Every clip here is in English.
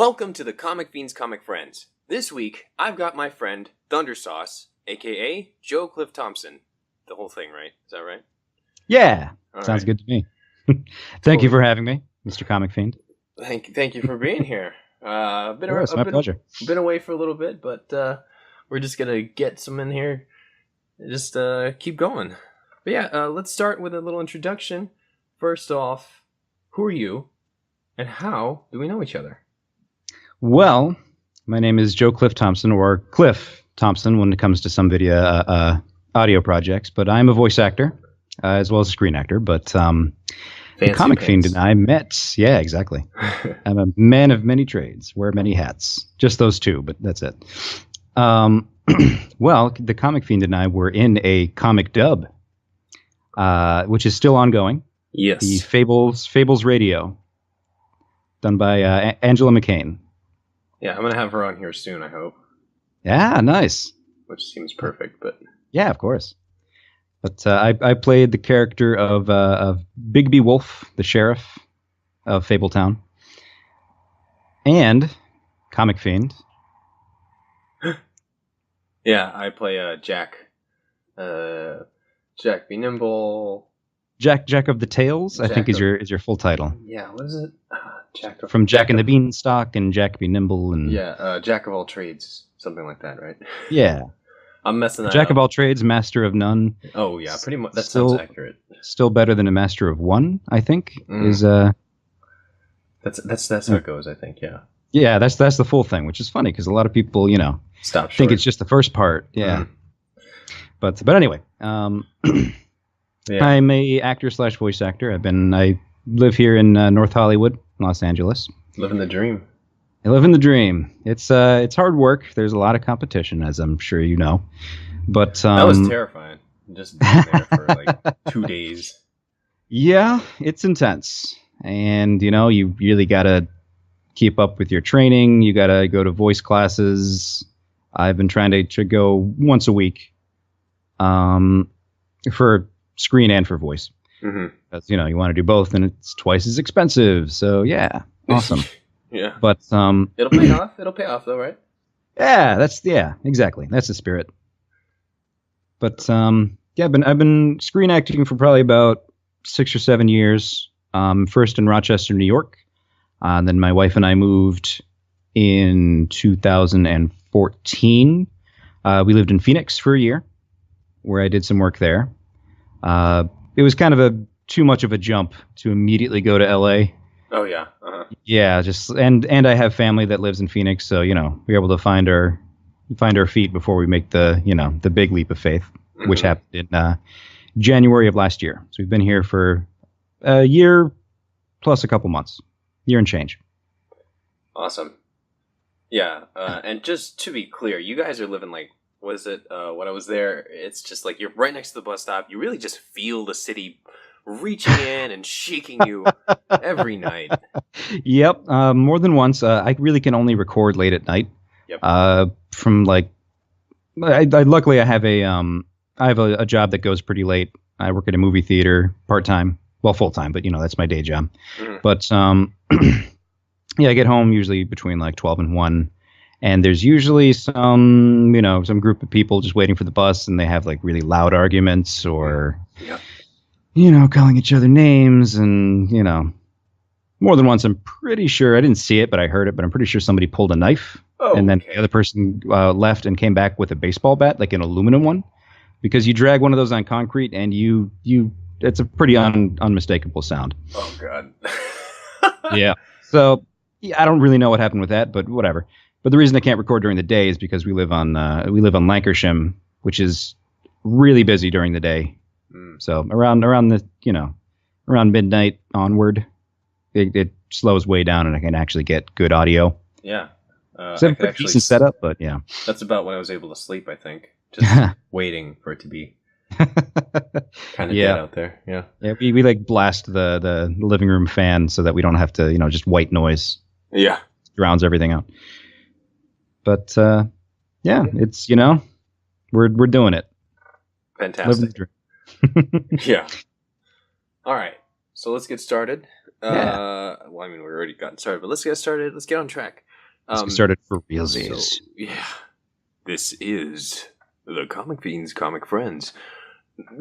Welcome to the Comic Fiends Comic Friends. This week, I've got my friend Thundersauce, aka Joe Cliff Thompson. The whole thing, right? Is that right? Yeah, All sounds right. good to me. Thank you for having me, Mr. Comic Fiend. Thank you for being here. Of course, my pleasure. Been away for a little bit, but we're just gonna get some in here. Just keep going. But yeah, let's start with a little introduction. First off, who are you, and how do we know each other? Well, my name is Joe Cliff Thompson, or Cliff Thompson when it comes to some video audio projects, but I'm a voice actor as well as a screen actor. But the Comic Fiend and I met. Yeah, exactly. I'm a man of many trades, wear many hats. Just those two, but that's it. Well, the Comic Fiend and I were in a comic dub, which is still ongoing. Yes. The Fables Radio, done by Angela McCain. Yeah, I'm going to have her on here soon, I hope. Yeah, nice. Which seems perfect, but... Yeah, of course. But I played the character of Bigby Wolf, the sheriff of Fabletown. And Comic Fiend. Yeah, I play Jack. Jack Be Nimble. Jack of the Tales, I think is your full title. Yeah, what is it? From Jack and the Beanstalk and Jack Be Nimble and Jack of all trades, something like that, right? Yeah, I'm messing that Jack up. of all trades, master of none. Oh yeah, pretty much. That sounds accurate. Still better than a master of one, I think. Is that's how it goes, I think. Yeah. Yeah, that's the full thing, which is funny because a lot of people, think it's just the first part. Yeah. But anyway, yeah. I'm a actor / voice actor. I live here in North Hollywood, Los Angeles. Living the dream. I live in the dream. It's hard work. There's a lot of competition, as I'm sure you know. But that was terrifying. Just being there for like 2 days. Yeah, it's intense, and you really gotta keep up with your training. You gotta go to voice classes. I've been trying to go once a week, for screen and for voice. Because you want to do both, and it's twice as expensive. So yeah, awesome. Yeah, but it'll pay off. It'll pay off though, right? Yeah, exactly. That's the spirit. But yeah, I've been screen acting for probably about 6 or 7 years. First in Rochester, New York. Then my wife and I moved in 2014. We lived in Phoenix for a year, where I did some work there. It was kind of too much of a jump to immediately go to LA. Oh yeah. Yeah, and I have family that lives in Phoenix, so we're able to find our feet before we make the big leap of faith, which happened in January of last year. So we've been here for a year plus a couple months, year and change. Awesome. Yeah, and just to be clear, you guys are living like. Was it when I was there? It's just like you're right next to the bus stop. You really just feel the city reaching in and shaking you every night. Yep, more than once. I really can only record late at night. Yep. From like, luckily I have a job that goes pretty late. I work at a movie theater part time, well full time, but that's my day job. But yeah, I get home usually between like 12 and 1. And there's usually some group of people just waiting for the bus, and they have like really loud arguments or, calling each other names. And, more than once, I'm pretty sure, I didn't see it, but I heard it, but I'm pretty sure somebody pulled a knife. Oh, and then the other person left and came back with a baseball bat, like an aluminum one, because you drag one of those on concrete and it's a pretty unmistakable sound. Oh, God. Yeah. So yeah, I don't really know what happened with that, but whatever. But the reason I can't record during the day is because we live on Lancashire, which is really busy during the day. So around midnight onward, it slows way down, and I can actually get good audio. Yeah, it's a pretty decent setup, but yeah, that's about when I was able to sleep. I think just waiting for it to be kind of dead out there. Yeah, we like blast the living room fan so that we don't have to just white noise. Yeah, drowns everything out. But yeah, it's we're doing it. Fantastic. Yeah. All right. So let's get started. Well, I mean, we already gotten started, but let's get started. Let's get on track. Let's get started for realsies. So, yeah, this is the Comic Fiends Comic Friends.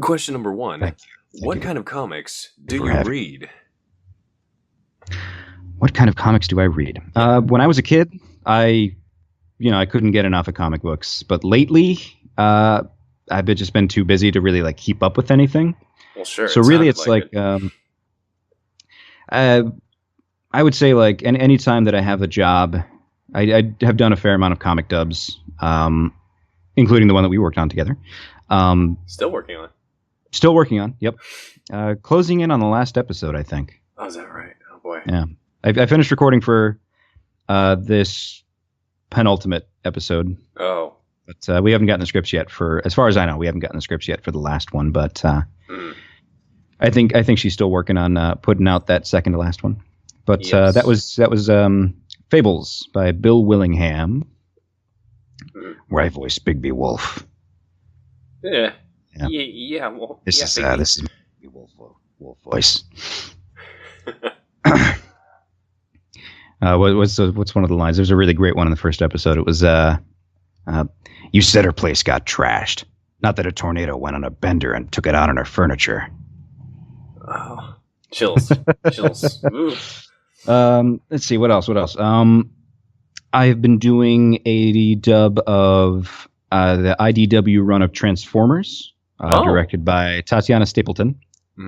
Question number 1. Thank What you. kind of comics do For you having- read? What kind of comics do I read? When I was a kid, I couldn't get enough of comic books. But lately, I've just been too busy to really like keep up with anything. Well, sure. So really, it's like I would say like any time that I have a job, I have done a fair amount of comic dubs, including the one that we worked on together. Still working on. Still working on. Yep. Closing in on the last episode, I think. Oh, is that right? Oh boy. Yeah. I finished recording for this penultimate episode. Oh. But we haven't gotten the scripts yet as far as I know, we haven't gotten the scripts yet for the last one. But I think she's still working on putting out that second to last one. But Yes. that was Fables by Bill Willingham, where I voice Bigby Wolf. Yeah. Yeah. Yeah. Well, This yeah, is Bigby. this is my Wolf voice. What's one of the lines? There's a really great one in the first episode. It was you said her place got trashed. Not that a tornado went on a bender and took it out on her furniture. Oh, chills. Chills. Ooh. Let's see what else. I've been doing a dub of the IDW run of Transformers, directed by Tatiana Stapleton,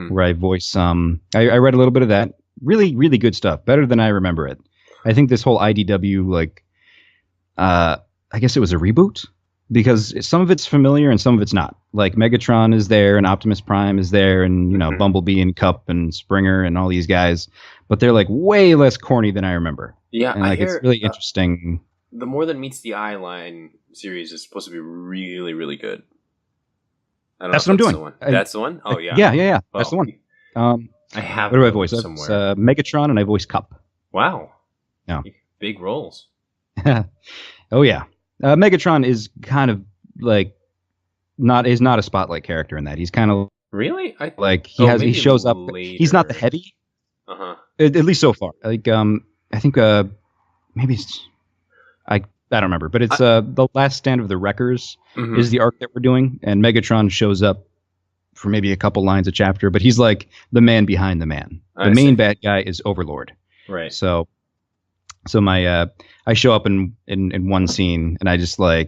where I voice. I read a little bit of that. Really, really good stuff. Better than I remember it. I think this whole IDW, I guess it was a reboot because some of it's familiar and some of it's not. Like Megatron is there and Optimus Prime is there and Bumblebee and Cup and Springer and all these guys, but they're like way less corny than I remember. Yeah, and like it's really interesting. The More Than Meets the Eye line series is supposed to be really, really good. I don't That's know what if I'm the doing. one. That's the one? Oh, yeah. Yeah. That's the one. I have What do I voice? somewhere. It's Megatron and I voice Cup. Wow. Yeah. Big roles. Oh yeah. Megatron is kind of like not a spotlight character in that. He's kind of Really? he shows up. Later. He's not the heavy. Uh-huh. At least so far. Like I think maybe I don't remember, but it's the Last Stand of the Wreckers is the arc that we're doing, and Megatron shows up for maybe a couple lines a chapter, but he's like the man behind the man. The main bad guy is Overlord. Right. So my I show up in one scene and I just lay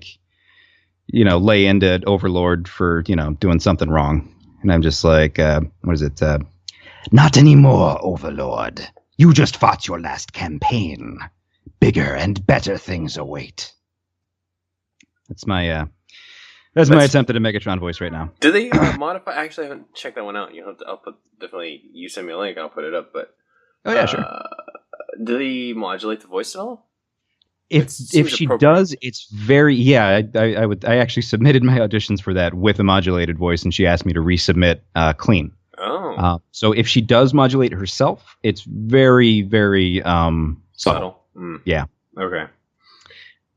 into Overlord for doing something wrong, and I'm just like what is it? Not anymore, Overlord. You just fought your last campaign. Bigger and better things await. That's my attempt at a Megatron voice right now. Do they modify? Actually, I haven't checked that one out. I'll put definitely. You send me a link, I'll put it up. But oh yeah, sure. Do they modulate the voice at all? If she does, it's very I actually submitted my auditions for that with a modulated voice, and she asked me to resubmit clean. Oh. So if she does modulate herself, it's very, very subtle. Yeah. Okay.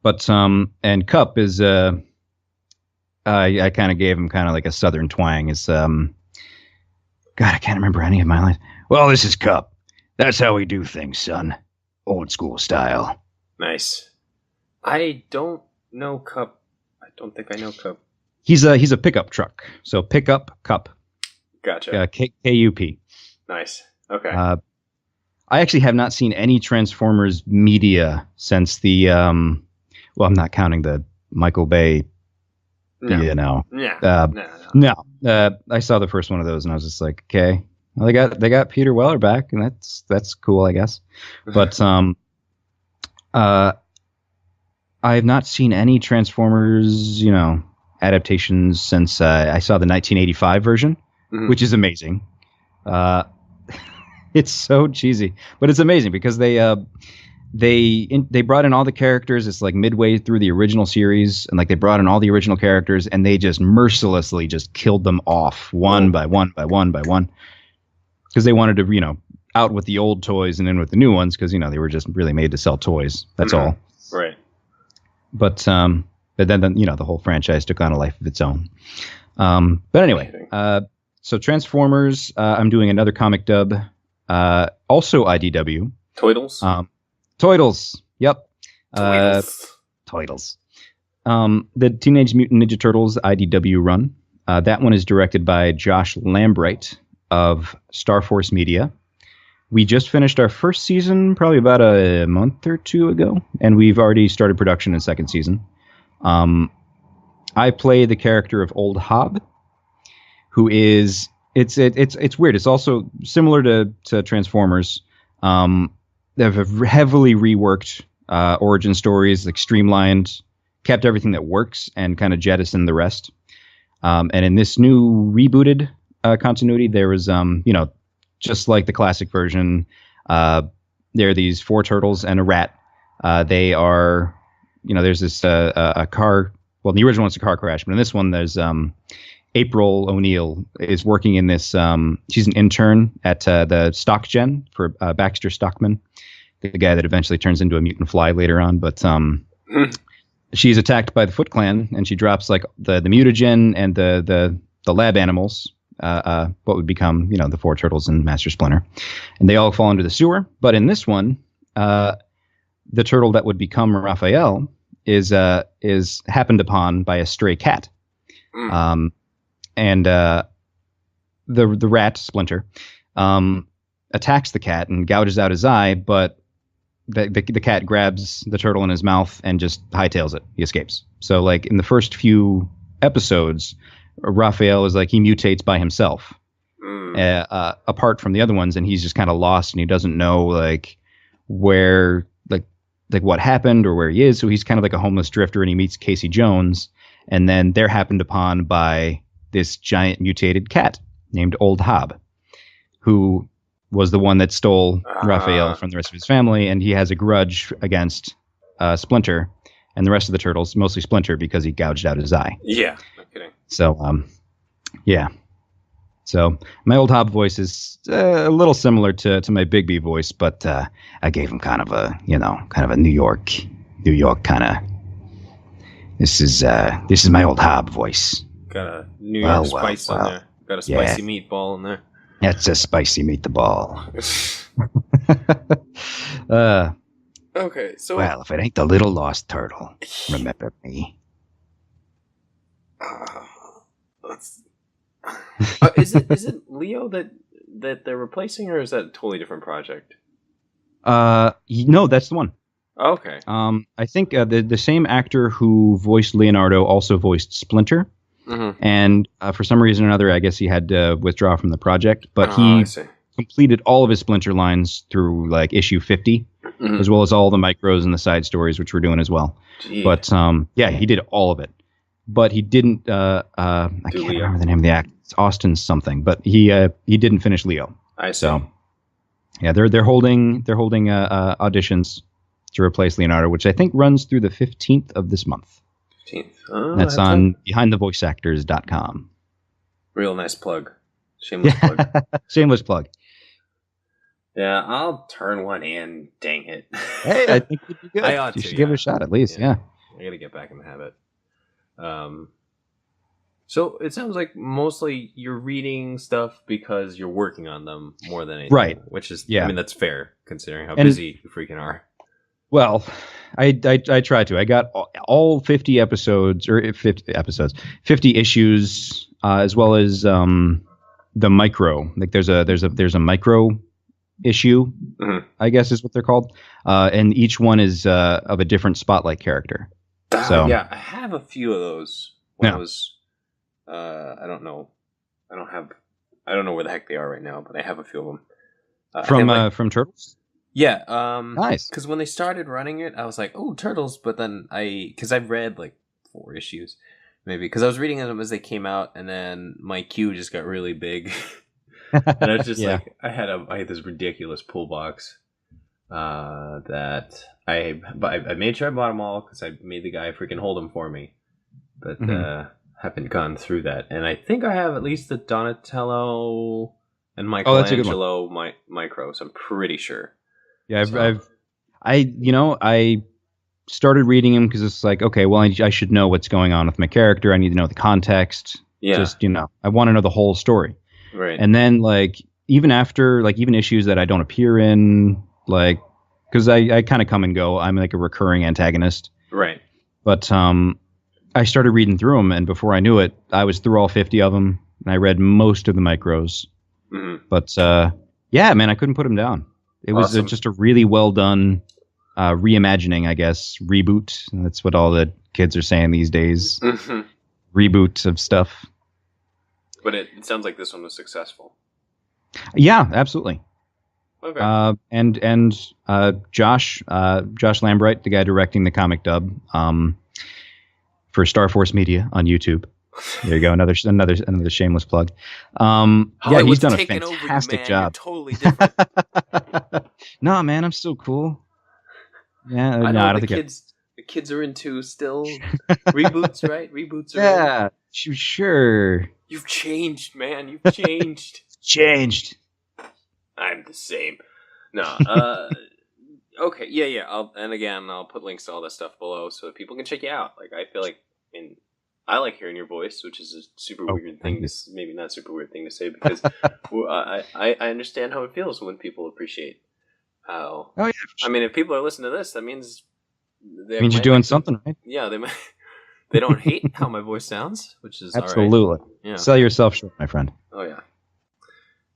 But and Cup is I kind of gave him kind of like a southern twang. It's God, I can't remember any of my lines. Well, this is Cup. That's how we do things, son. Old school style. Nice. I don't know Cup. I don't think I know Cup. He's a pickup truck. So pickup Cup. Gotcha. KUP. Nice. Okay. I actually have not seen any Transformers media since the well, I'm not counting the Michael Bay. No. No. I saw the first one of those and I was just like, okay, well, they got Peter Weller back, and that's cool, I guess. But I have not seen any Transformers, adaptations since I saw the 1985 version, which is amazing. It's so cheesy, but it's amazing because they brought in all the characters. It's like midway through the original series, and like they brought in all the original characters, and they just mercilessly just killed them off one by one because they wanted to out with the old toys and in with the new ones because they were just really made to sell toys. That's all. Right. But then the whole franchise took on a life of its own. But anyway, so Transformers. I'm doing another comic dub. Also IDW. Toidles? Toidles. Yep. Titles. The Teenage Mutant Ninja Turtles IDW run. That one is directed by Josh Lambright of Star Force Media. We just finished our first season probably about a month or two ago, and we've already started production in second season. I play the character of Old Hob, who is it's weird. It's also similar to Transformers. They have heavily reworked origin stories, like streamlined, kept everything that works, and kind of jettisoned the rest. And in this new rebooted continuity, there was just like the classic version, there are these 4 turtles and a rat. They are, there's this a car. Well, in the original one's a car crash, but in this one, there's April O'Neil is working in this. She's an intern at the Stock Gen for Baxter Stockman, the guy that eventually turns into a mutant fly later on. But she's attacked by the Foot Clan, and she drops like the mutagen and the lab animals. What would become, the 4 turtles and Master Splinter, and they all fall into the sewer. But in this one, the turtle that would become Raphael is happened upon by a stray cat, and the rat Splinter attacks the cat and gouges out his eye, but the cat grabs the turtle in his mouth and just hightails it. He escapes. So, like in the first few episodes, Raphael is like he mutates by himself, apart from the other ones, and he's just kind of lost and he doesn't know like where like what happened or where he is. So he's kind of like a homeless drifter, and he meets Casey Jones, and then they're happened upon by this giant mutated cat named Old Hob, who was the one that stole Raphael from the rest of his family, and he has a grudge against Splinter and the rest of the turtles, mostly Splinter, because he gouged out his eye. Yeah, no kidding. So, yeah. So my Old Hob voice is a little similar to my Bigby voice, but I gave him kind of a New York kind of. This is my Old Hob voice. Got a New York spice in there. Got a spicy meatball in there. That's a spicy meatball. Okay, so well, if it ain't the little lost turtle, remember me. Is it Leo that they're replacing, or is that a totally different project? No, that's the one. Okay. I think the same actor who voiced Leonardo also voiced Splinter, and for some reason or another, I guess he had to withdraw from the project. But he completed all of his Splinter lines through like issue 50, as well as all the micros and the side stories, which we're doing as well. Gee. But yeah, he did all of it. But he didn't. I can't remember the name of the actor. It's Austin something. But he didn't finish Leo. I see. So yeah, they're holding auditions to replace Leonardo, which I think runs through the 15th of this month. 15th. That's on behindthevoiceactors.com. Real nice plug. Shameless plug. Shameless plug. Yeah, I'll turn one in. Dang it. Hey, I think you'd be good. You should give it a shot at least. Yeah. I got to get back in the habit. So it sounds like mostly you're reading stuff because you're working on them more than anything. Right. Which is, I mean, that's fair considering how busy you freaking are. Well, I tried to. I got all 50 episodes, 50 issues, as well as the micro. Like there's a micro issue, I guess is what they're called, and each one is of a different Spotlight character. So yeah, I have a few of those. When I was, I don't know where the heck they are right now, but I have a few of them. From Turtles. Yeah. Nice. Because when they started running it, I was like, "Oh, Turtles!" But then because I've read like 4 issues, maybe, because I was reading them as they came out, and then my queue just got really big, and I was just like, I had this ridiculous pull box that I made sure I bought them all because I made the guy freaking hold them for me, but haven't gone through that, and I think I have at least the Donatello and Michelangelo micros. I'm pretty sure. Yeah, I started reading them because it's like, okay, well, I should know what's going on with my character. I need to know the context. Yeah. Just, I want to know the whole story. Right. And then, like, even after, like, even issues that I don't appear in, like, because I kind of come and go. I'm like a recurring antagonist. Right. But I started reading through them, and before I knew it, I was through all 50 of them, and I read most of the micros. Mm-hmm. But yeah, man, I couldn't put them down. It was Awesome. just a really well done reimagining, I guess, reboot. That's what all the kids are saying these days. Mm-hmm. Reboot of stuff. But it sounds like this one was successful. Yeah, absolutely. Okay. And Josh Lambright, the guy directing the comic dub, for Star Force Media on YouTube. There you go, another shameless plug. Yeah, he's done a fantastic job. You're totally different. No, man, I'm still cool. Yeah, I no, I don't the think the kids are into still reboots, right? Reboots are yeah, sure. You've changed, man. You've changed. Changed. I'm the same. No, okay, yeah. I'll put links to all that stuff below so that people can check you out. Like, I feel like, I like hearing your voice, which is a super weird thing. Maybe not super weird thing to say because I understand how it feels when people appreciate how. Oh yeah. I mean, if people are listening to this, that means you're doing something right. Yeah, they might. They don't hate how my voice sounds, which is absolutely. all right. Yeah. Sell yourself short, my friend. Oh yeah.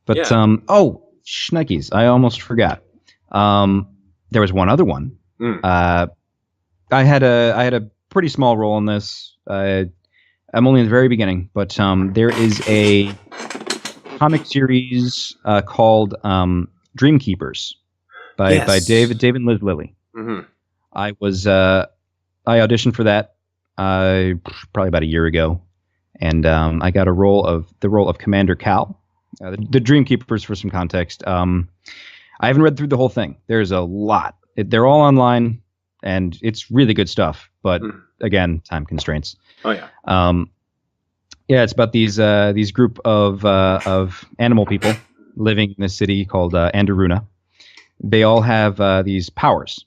But Schnikes, I almost forgot. There was one other one. I had a pretty small role in this. I'm only in the very beginning, but there is a comic series called Dreamkeepers by David and Liz Lilly. Mm-hmm. I auditioned for that probably about a year ago, and I got the role of Commander Cal. The Dreamkeepers, for some context, I haven't read through the whole thing. There's a lot. They're all online, and it's really good stuff. But again, time constraints. Oh yeah. Yeah, it's about these group of animal people living in a city called Andaruna. They all have these powers.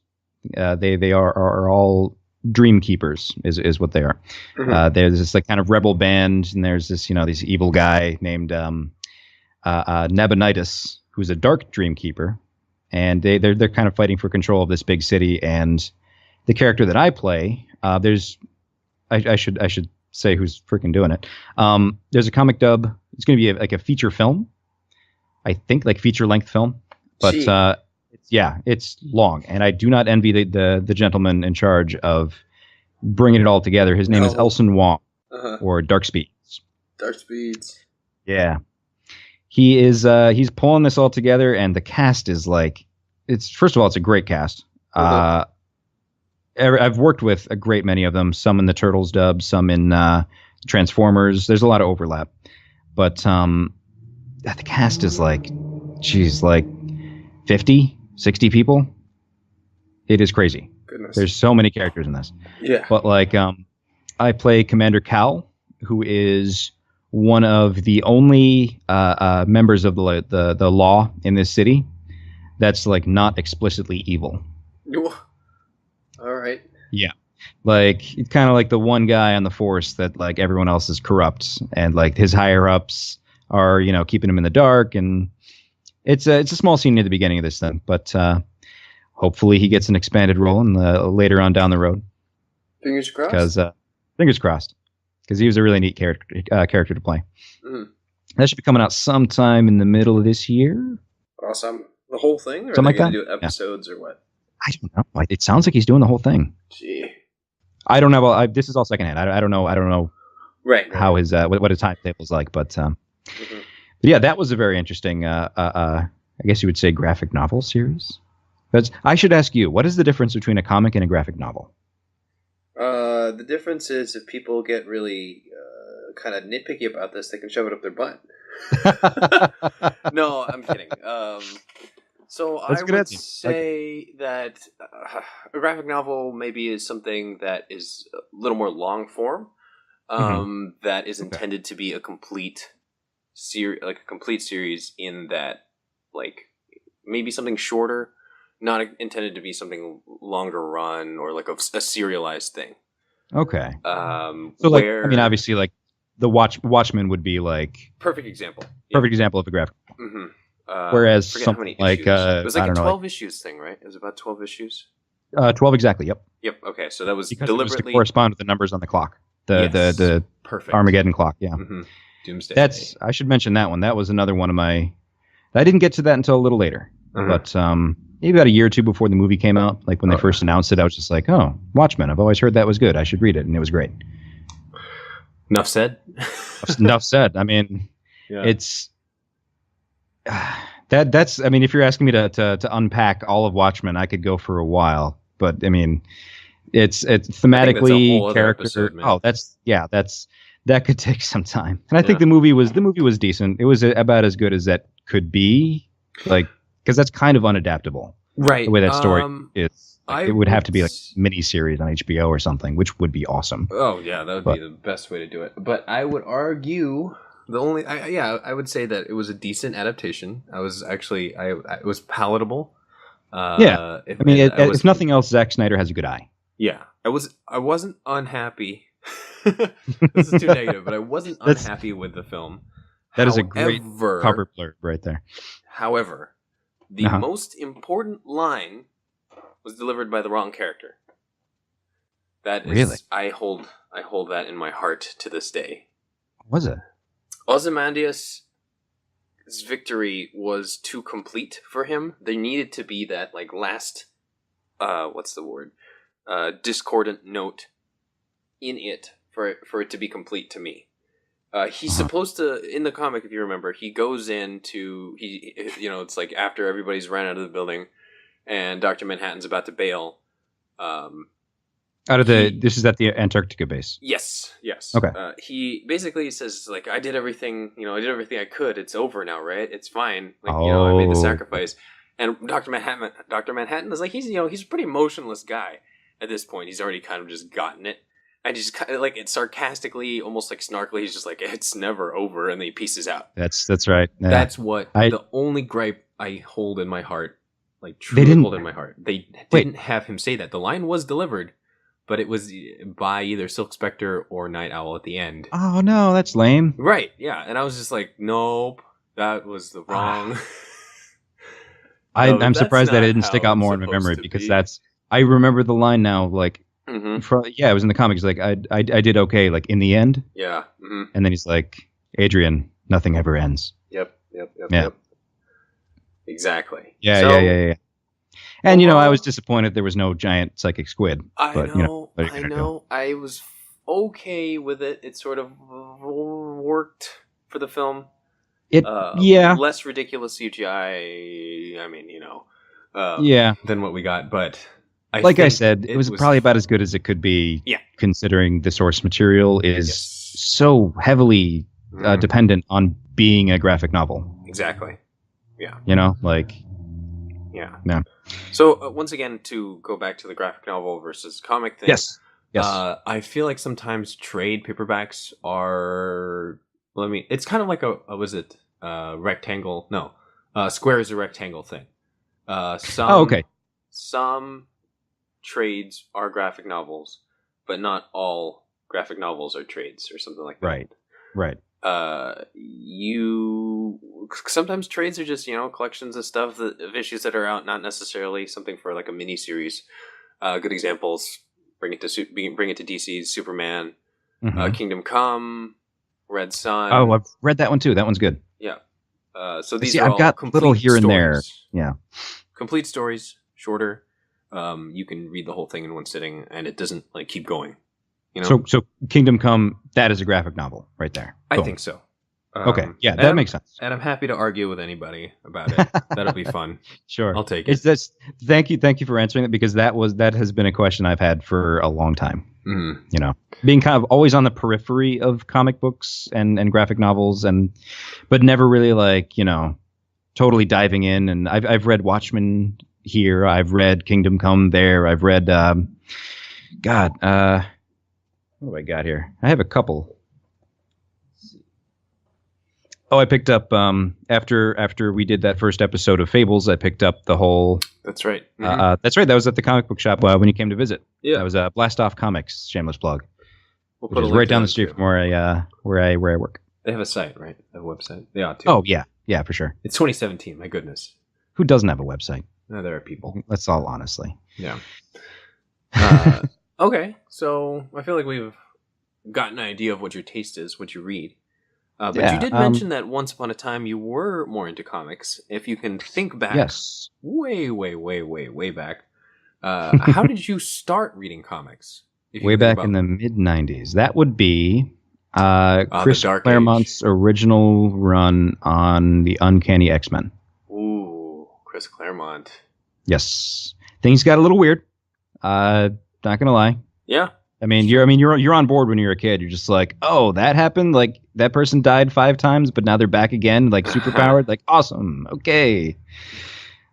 They are all dream keepers is what they are. Mm-hmm. There's this like kind of rebel band, and there's this this evil guy named Nabonidus, who's a dark dream keeper, and they're kind of fighting for control of this big city. And the character that I play, I should say who's freaking doing it. There's a comic dub. It's going to be like a feature film, I think, like feature length film, but it's long, and I do not envy the gentleman in charge of bringing it all together. His name is Elson Wong, or Dark Speeds. Dark Speeds. Yeah, he is. He's pulling this all together, and the cast is like, first of all, it's a great cast. I've worked with a great many of them. Some in the Turtles dub, some in Transformers. There's a lot of overlap, but the cast is like, geez, like 50, 60 people. It is crazy. Goodness. There's so many characters in this. Yeah. But like, I play Commander Cal, who is one of the only members of the law in this city that's like not explicitly evil. All right. Yeah. Like, it's kind of like the one guy on the force that like everyone else is corrupt, and like his higher ups are, keeping him in the dark. And it's a small scene near the beginning of this thing, but hopefully he gets an expanded role in later on down the road. Fingers crossed. Because fingers crossed, because he was a really neat character to play. Mm. That should be coming out sometime in the middle of this year. Awesome. The whole thing, or something are they like going to do episodes or what? I don't know. It sounds like he's doing the whole thing. Gee. I don't know. This is all secondhand. I don't know. Right. How his what his timetable is like, but yeah, that was a very interesting. I guess you would say graphic novel series. But I should ask you, what is the difference between a comic and a graphic novel? The difference is if people get really kind of nitpicky about this, they can shove it up their butt. No, I'm kidding. So I would say that a graphic novel maybe is something that is a little more long form, that is intended to be a complete series, like a complete series. In that, like maybe something shorter, not intended to be something longer run or like a serialized thing. Okay. So like, I mean, obviously, like the Watchmen would be like perfect example. Perfect example of a graphic. Mm-hmm. Whereas forget how many something like issues. It was like I a don't know, 12 issues thing, right? It was about 12 issues. 12 exactly. Yep. Yep. Okay, so that was Because deliberately it was to correspond with the numbers on the clock. The perfect Armageddon clock. Yeah. Mm-hmm. Doomsday. I should mention that one. That was another one of my. I didn't get to that until a little later, but maybe about a year or two before the movie came out. Like when they first announced it, I was just like, "Oh, Watchmen! I've always heard that was good. I should read it," and it was great. Enough said. Enough said. I mean, it's that's. I mean, if you're asking me to unpack all of Watchmen, I could go for a while. But I mean, it's thematically character. That could take some time. And I think the movie was decent. It was about as good as that could be, like, because that's kind of unadaptable, right? The way that story is. Like, it would have to be like a mini series on HBO or something, which would be awesome. Oh yeah, that would be the best way to do it. But I would argue I would say that it was a decent adaptation. I was actually it was palatable. If nothing else, Zack Snyder has a good eye. Yeah, I wasn't unhappy. This is too negative, but I wasn't unhappy with the film. That is a great cover blurb right there. However, the most important line was delivered by the wrong character. That is, really? I hold that in my heart to this day. What was it? Ozymandias' victory was too complete for him. There needed to be that like last, discordant note in it for it to be complete to me. He's supposed to, in the comic, if you remember, he goes into it's like after everybody's ran out of the building, and Dr. Manhattan's about to bail. This is at the Antarctica base. Yes. Okay. He basically says like, I did everything I could. It's over now, right? It's fine. Like I made the sacrifice. And Dr. Manhattan is like, he's a pretty emotionless guy at this point. He's already kind of just gotten it. And just kind of like, it's sarcastically, almost like snarkily, he's just like, it's never over, and then he pieces out. That's right. Yeah. That's what the only gripe I hold in my heart, like truly hold in my heart. They didn't have him say that. The line was delivered, but it was by either Silk Spectre or Night Owl at the end. Oh no, that's lame. Right? Yeah, and I was just like, nope, that was the wrong. I'm surprised that it didn't stick out more in my memory because I remember the line now, like. Mm-hmm. It was in the comics. Like I did okay. Like in the end. Yeah. Mm-hmm. And then he's like, Adrian, nothing ever ends. Yep. Exactly. Yeah. And I was disappointed there was no giant psychic squid. I know. I was okay with it. It sort of worked for the film. Less ridiculous CGI. I mean, than what we got, but. I said, it was probably about as good as it could be, considering the source material is so heavily dependent on being a graphic novel. Exactly. Yeah. Yeah. So, once again, to go back to the graphic novel versus comic thing. Yes. I feel like sometimes trade paperbacks are... it's kind of like rectangle... No. Square is a rectangle thing. Okay. Some... trades are graphic novels, but not all graphic novels are trades or something like that. Right. Sometimes trades are just collections of stuff of issues that are out, not necessarily something for like a mini series. Good examples: bring it to DC's Superman, Kingdom Come, Red Sun. Oh, I've read that one too. That one's good. Yeah. So these are I've got little here and there. Yeah. Complete stories, shorter. You can read the whole thing in one sitting, and it doesn't like keep going. So Kingdom Come, that is a graphic novel right there. Boom. I think so. Okay, yeah, that makes sense. And I'm happy to argue with anybody about it. That'll be fun. Sure, I'll take it. Thank you for answering it, because that has been a question I've had for a long time. Mm. Being kind of always on the periphery of comic books and graphic novels, but never really like totally diving in. And I've read Watchmen here. I've read Kingdom Come there. I've read what do I got here? I have a couple. Oh, I picked up after we did that first episode of Fables. I picked up the whole. That's right. That's right. That was at the comic book shop when you came to visit. Yeah, that was Blast Off Comics. Shameless plug. We'll put it right down the street from where I work. They have a site, right? A website. They ought to. Oh yeah, yeah, for sure. It's 2017. My goodness. Who doesn't have a website? No, there are people. Let's all honestly. Yeah. Okay, so I feel like we've gotten an idea of what your taste is, what you read. But you did mention that once upon a time you were more into comics. If you can think back, yes, way back, how did you start reading comics? Way back in the mid '90s. That would be Chris Claremont's original run on the Uncanny X-Men. Ooh, Chris Claremont. Yes, things got a little weird. Not gonna lie. Yeah. I mean, you're on board when you're a kid. You're just like, oh, that happened. Like that person died 5 times, but now they're back again, like superpowered. Like awesome. Okay.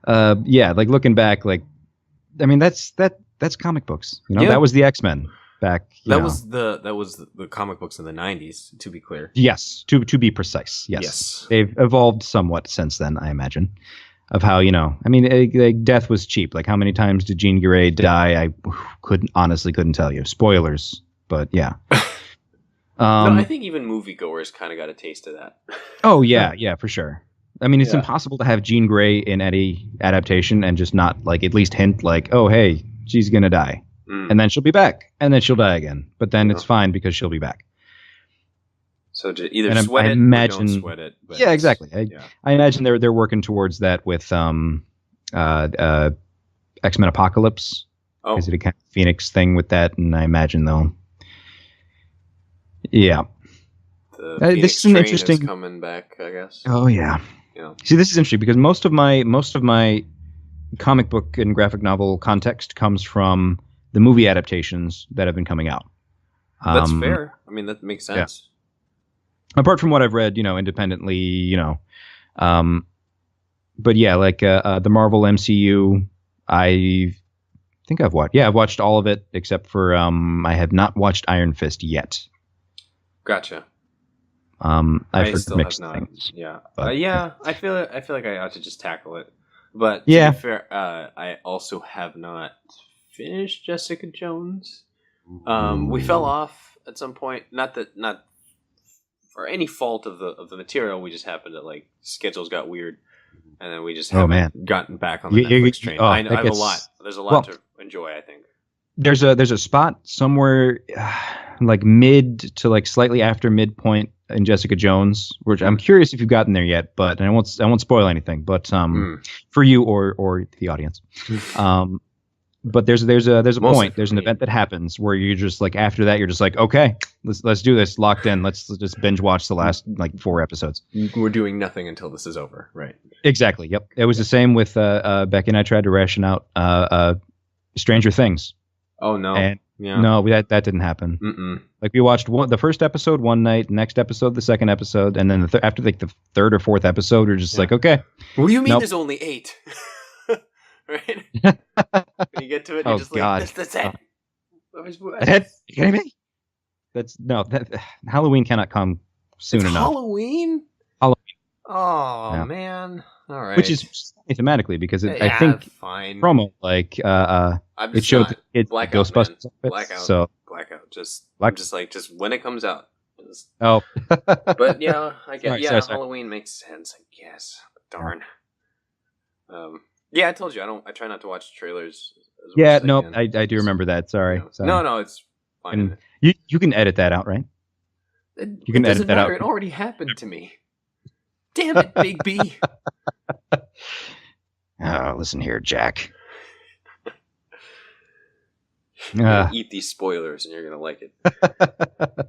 Yeah. Like looking back, like, I mean, that's comic books. You know, that was the X-Men back. That was the comic books in the 90s. To be clear. Yes. To be precise. Yes. They've evolved somewhat since then, I imagine. Of how, I mean, death was cheap. Like, how many times did Jean Grey die? I honestly couldn't tell you. Spoilers, but yeah. No, I think even moviegoers kind of got a taste of that. Oh, yeah, for sure. I mean, it's impossible to have Jean Grey in any adaptation and just not, like, at least hint, like, oh, hey, she's going to die. And then she'll be back. And then she'll die again. But then it's fine because she'll be back. So to either sweat it or don't sweat it. Yeah, exactly. I imagine they're working towards that with X-Men Apocalypse. Oh. Is it a kind of Phoenix thing with that? And I imagine they'll... Yeah. The Phoenix this is an interesting... is coming back, I guess. Oh, yeah. See, this is interesting because most of my comic book and graphic novel context comes from the movie adaptations that have been coming out. That's fair. I mean, that makes sense. Yeah. Apart from what I've read, independently, but yeah, like the Marvel MCU, I think I've watched. Yeah, I've watched all of it except for I have not watched Iron Fist yet. Gotcha. I've heard still mixed have not. things. Yeah, I feel like I ought to just tackle it. But to be fair, I also have not finished Jessica Jones. We fell off at some point. Not for any fault of the material, we just happened to like schedules got weird, and then we just haven't gotten back on the Netflix train. I have a lot. There's a lot to enjoy. I think there's a spot somewhere like mid to like slightly after midpoint in Jessica Jones, which I'm curious if you've gotten there yet. But and I won't spoil anything. But for you or the audience. But there's a point. There's an event that happens where you're just like after that you're just like, okay, let's do this, locked in. Let's just binge watch the last like 4 episodes. We're doing nothing until this is over, right? Exactly. Yep. It was the same with Becky and I tried to ration out Stranger Things. Oh no. And no, that didn't happen. Like we watched the first episode one night, next episode the second episode, and then after like the 3rd or 4th episode, we're just like, okay. What do you mean? There's only 8. Right? When you get to it, you're just God. Like, that's it. Are you kidding me? Halloween cannot come soon enough. Halloween? Oh, man. All right. Which is thematically because I think promo, like, it showed the kids Ghostbusters. Blackout. Just when it comes out. But yeah, I guess. Sorry. Halloween makes sense, I guess. Darn. Yeah, I told you I try not to watch trailers. I do remember that. Sorry. No, it's fine. And you can edit that out, right? You can edit that out. It already happened to me. Damn it, Big B. Oh, listen here, Jack. Eat these spoilers, and you're gonna like it.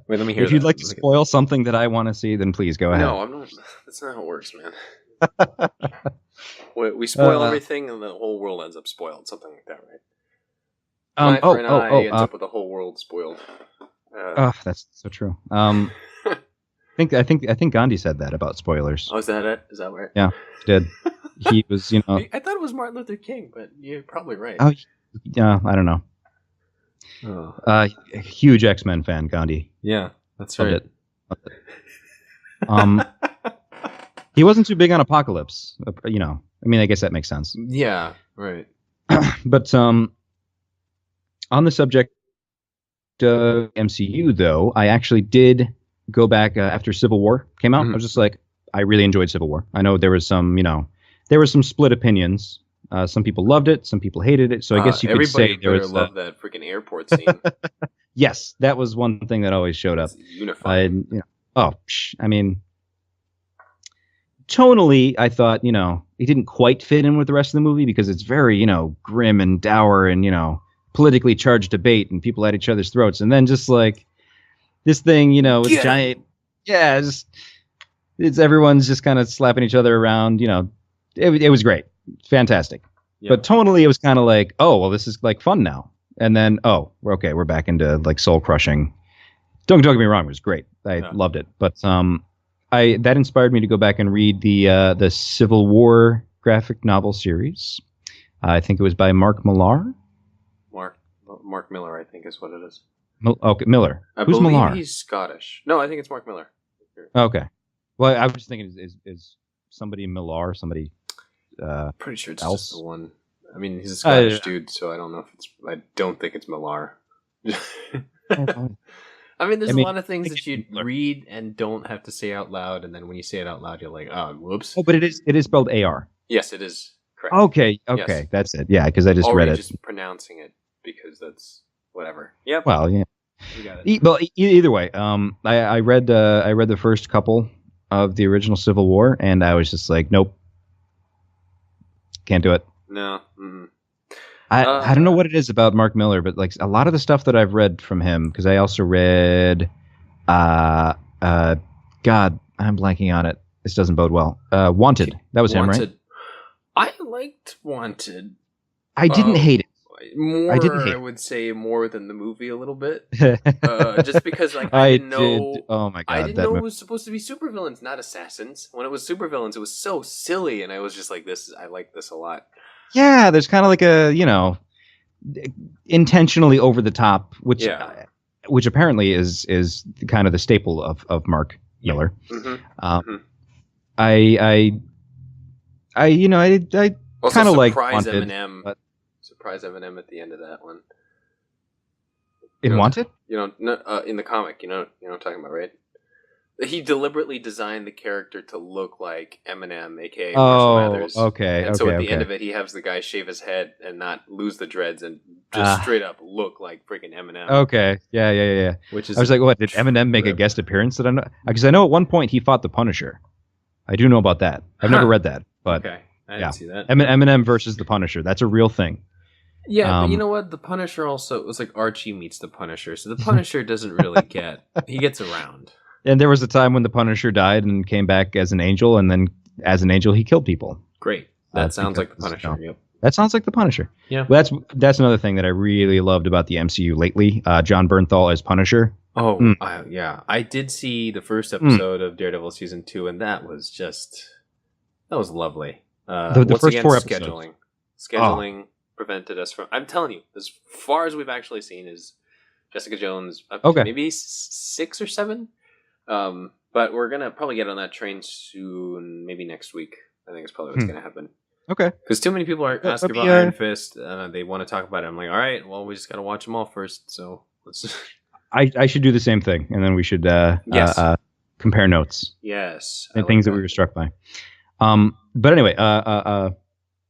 Wait, let me hear. If you'd like to spoil something that I want to see, then please go ahead. No, I'm not. That's not how it works, man. We spoil everything, and the whole world ends up spoiled. Something like that, right? My friend and I ends up with the whole world spoiled. That's so true. I think Gandhi said that about spoilers. Oh, is that it? Is that right? Yeah, he did. He was, I thought it was Martin Luther King, but you're probably right. Oh, yeah, I don't know. Huge X-Men fan, Gandhi. Yeah, that's right. Loved it. He wasn't too big on Apocalypse, I mean, I guess that makes sense. Yeah, right. But on the subject of MCU, though, I actually did go back after Civil War came out. Mhm. I was just like, I really enjoyed Civil War. I know there was some, there were some split opinions. Some people loved it, some people hated it. So I guess you could say there was. Love that freaking airport scene. Yes, that was one thing that always showed up. It's unifying. I mean, tonally, I thought, it didn't quite fit in with the rest of the movie because it's very, grim and dour and, politically charged debate and people at each other's throats. And then just like this thing, with giant. Yeah, it's everyone's just kind of slapping each other around. It was great. Fantastic. Yeah. But tonally, it was kind of like, oh, well, this is like fun now. And then, we're back into like soul crushing. Don't get me wrong, it was great. I loved it. But that inspired me to go back and read the Civil War graphic novel series. I think it was by Mark Millar. Mark Miller, I think is what it is. Miller. Who's Millar? He's Scottish. No, I think it's Mark Miller. Okay. Well, I was just thinking, is somebody Millar, somebody pretty sure it's else? Just the one. I mean, he's a Scottish dude, so I don't know if it's. I don't think it's Millar. I mean, there's a lot of things that you read and don't have to say out loud, and then when you say it out loud, you're like, oh, whoops. Oh, but it is spelled AR. Yes, it is correct. Okay, yes. That's it. Yeah, because I just read it. Just pronouncing it because that's whatever. Yep. Well, yeah. You got it. Well, either way, I read the first couple of the original Civil War, and I was just like, nope, can't do it. No. Mm-mm. I don't know what it is about Mark Miller, but like a lot of the stuff that I've read from him, because I also read, God, I'm blanking on it. This doesn't bode well. Wanted. That was him, right? I liked Wanted. I didn't hate it. I would say more than the movie a little bit. Just because like I didn't know. Oh my God! I didn't know it was supposed to be supervillains, not assassins. When it was supervillains, it was so silly, and I was just like, I like this a lot. Yeah, there's kind of like a, intentionally over the top, which apparently is kind of the staple of Mark Miller. Mm-hmm. I kind of like Wanted. Surprise Eminem at the end of that one. In Wanted? In the comic, you know what I'm talking about, right? He deliberately designed the character to look like Eminem, aka Marshall Mathers. Okay. And so at the end of it, he has the guy shave his head and not lose the dreads and just straight up look like freaking Eminem. Okay. Yeah. Which is I was like, what? Did Eminem make a guest appearance? That I'm not, because I know at one point he fought the Punisher. I do know about that. I've never read that, but okay, I didn't see that. Eminem versus the Punisher. That's a real thing. Yeah, but you know what? The Punisher also, it was like Archie meets the Punisher, so the Punisher doesn't really he gets around. And there was a time when the Punisher died and came back as an angel, and then as an angel he killed people. Great. That sounds like the Punisher. Yep. That sounds like the Punisher. Yeah. Well, that's another thing that I really loved about the MCU lately. John Bernthal as Punisher. Oh, yeah. I did see the first episode of Daredevil season 2, and that was lovely. The first 4 episodes. Scheduling prevented us from. I'm telling you, as far as we've actually seen is Jessica Jones. Maybe 6 or 7. But we're gonna probably get on that train soon. Maybe next week. I think it's probably what's gonna happen. Okay. Because too many people are asking about Iron Fist. They want to talk about it. I'm like, all right, well, we just gotta watch them all first. So let's. I should do the same thing, and then we should compare notes. Yes. And things that we were struck by. But anyway,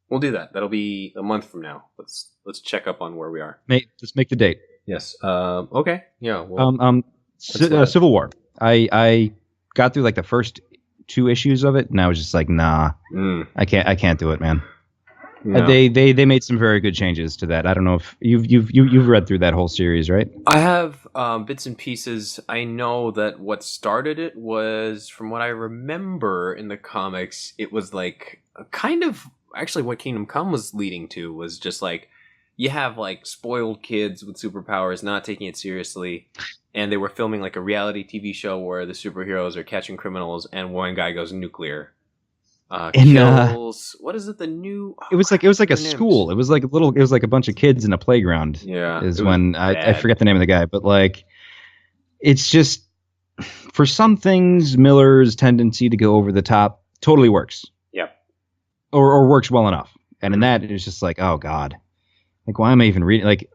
we'll do that. That'll be a month from now. Let's check up on where we are. Just make the date. Yes. Okay. Yeah. Well, Civil War. I got through like the first 2 issues of it, and I was just like, nah, I can't do it, man. No. They made some very good changes to that. I don't know if you've read through that whole series, right? I have bits and pieces. I know that what started it was, from what I remember in the comics, it was like kind of actually what Kingdom Come was leading to was just like you have like spoiled kids with superpowers not taking it seriously. And they were filming like a reality TV show where the superheroes are catching criminals, and one guy goes nuclear. Kills. What is it? It was like a school. It was like a bunch of kids in a playground. Yeah. I forget the name of the guy, but like, it's just for some things, Miller's tendency to go over the top totally works. Yep. Or works well enough, and in that it's just like, oh God, like why am I even reading like.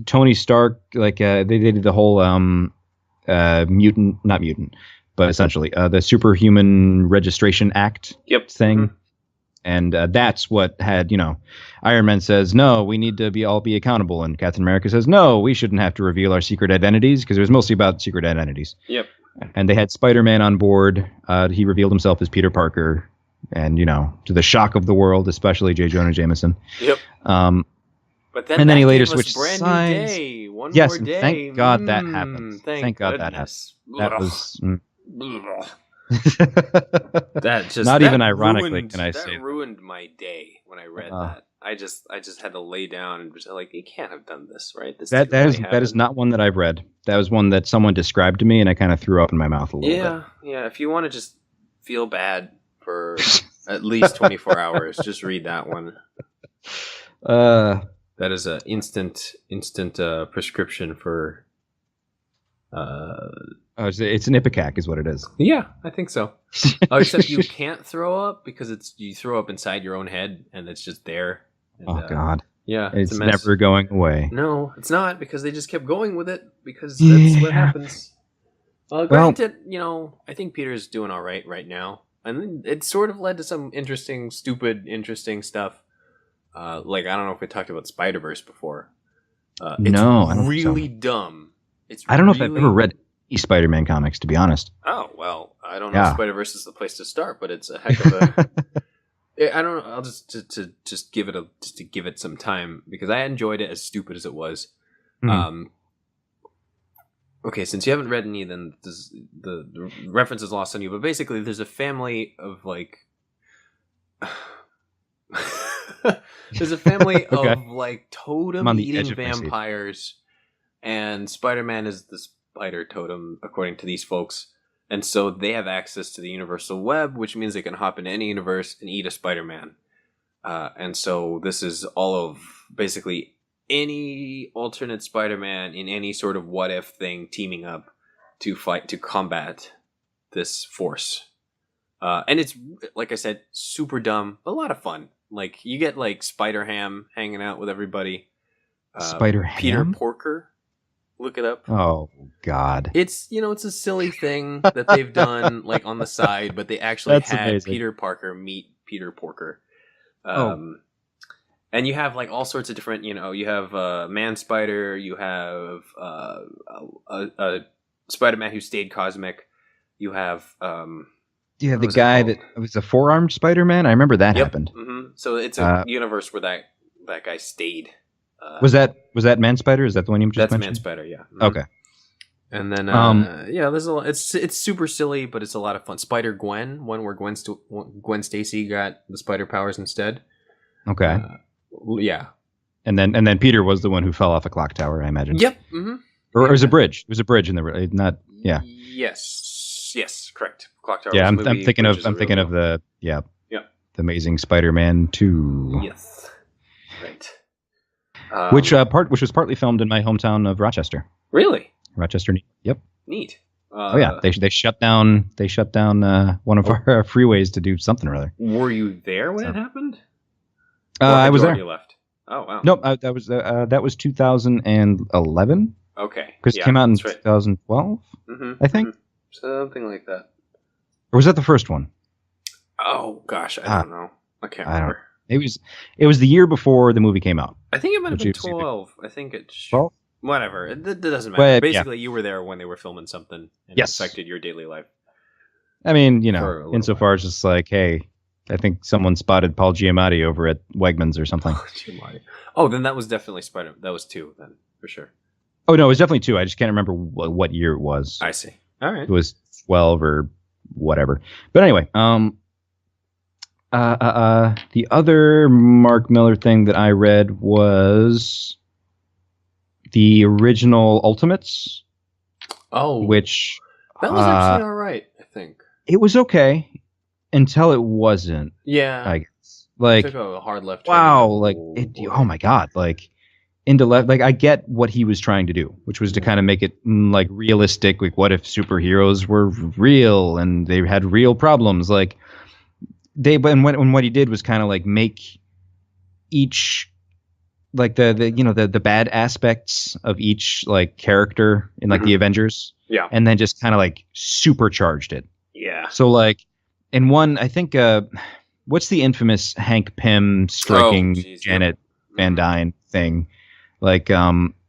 Tony Stark, like they did the whole not mutant, but essentially the Superhuman Registration Act thing. Mm-hmm. And that's what had, Iron Man says, no, we need to all be accountable. And Captain America says, no, we shouldn't have to reveal our secret identities, because it was mostly about secret identities. Yep. And they had Spider-Man on board. He revealed himself as Peter Parker. And, to the shock of the world, especially J. Jonah Jameson. Yep. But then, and then he later switched brand sides. New day. One yes, more and day. thank God that happened. Thank God that happened. That was... that just not that even ironically ruined, can I that say ruined my day when I read that. I just had to lay down and was like, you can't have done this, right? That is not one that I've read. That was one that someone described to me, and I kind of threw up in my mouth a little bit. Yeah. If you want to just feel bad for at least 24 hours, just read that one. That is an instant prescription for. It's an Ipecac is what it is. Yeah, I think so. Except you can't throw up because you throw up inside your own head and it's just there. And, God. Yeah, it's never going away. No, it's not, because they just kept going with it, because that's what happens. Granted, I think Peter's doing all right now. And it sort of led to some interesting stuff. Like, I don't know if we talked about Spider-Verse before. No, I don't really think so. dumb. I don't know if I've ever read any Spider-Man comics, to be honest. Oh, well, I don't know if Spider-Verse is the place to start, but it's a heck of a... I don't know. I'll just give it some time, because I enjoyed it, as stupid as it was. Mm-hmm. Okay, since you haven't read any, then the reference is lost on you. But basically, there's a family of like, there's a family of like totem-eating vampires, and Spider-Man is the spider totem, according to these folks. And so they have access to the universal web, which means they can hop into any universe and eat a Spider-Man. And so this is all of basically any alternate Spider-Man in any sort of what-if thing teaming up to combat this force. And it's, like I said, super dumb, but a lot of fun. Like, you get like Spider-Ham hanging out with everybody. Spider-Ham? Peter Porker. Look it up. Oh, God. It's, it's a silly thing that they've done like on the side, but they actually had amazing. Peter Parker meet Peter Porker. And you have like all sorts of different, you have Man Spider, you have a Spider-Man who stayed cosmic. You have the guy that was a four-armed Spider-Man. I remember that happened. Mm-hmm. So it's a universe where that guy stayed. Was that Man Spider? Is that the one you just mentioned? That's Man Spider, yeah. Mm-hmm. Okay. And then there's a lot. It's super silly, but it's a lot of fun. Spider Gwen, one where Gwen Stacy got the spider powers instead. Okay. Yeah. And then Peter was the one who fell off a clock tower, I imagine. Yep. Mm-hmm. Or it was a bridge. It was a bridge in the not. Yeah. Yes. Correct. Clock tower. Yeah, I'm thinking of the the Amazing Spider-Man 2. Yes. Right. Which was partly filmed in my hometown of Rochester. Really? Rochester. Yep. Neat. They shut down one of our freeways to do something or other. Were you there when it happened? I was there. You left. Oh wow. Nope. That was 2011. Okay. Because it came out in 2012. Mm-hmm. I think something like that. Or was that the first one? Oh gosh, I don't know. I can't remember. It was the year before the movie came out. I think it might have been 12. I think it's 12. Whatever. It doesn't matter. Well, basically, you were there when they were filming something, and it affected your daily life. I mean, insofar as just like, hey, I think someone spotted Paul Giamatti over at Wegmans or something. Oh, then that was definitely Spider. That was 2 then, for sure. Oh no, it was definitely 2. I just can't remember what year it was. I see. All right. It was 12 or whatever. But anyway, the other Mark Millar thing that I read was the original Ultimates. Oh, which that was actually all right. I think it was okay until it wasn't. Yeah, I guess. Like, it took a hard left. Wow, like oh my god, like into left. Like, I get what he was trying to do, which was to kind of make it like realistic. Like, what if superheroes were real and they had real problems? Like. What he did was kind of like make each like the bad aspects of each like character in like the Avengers. Yeah. And then just kind of like supercharged it. Yeah. So like in one, I think what's the infamous Hank Pym striking Janet Van Dyne thing? Like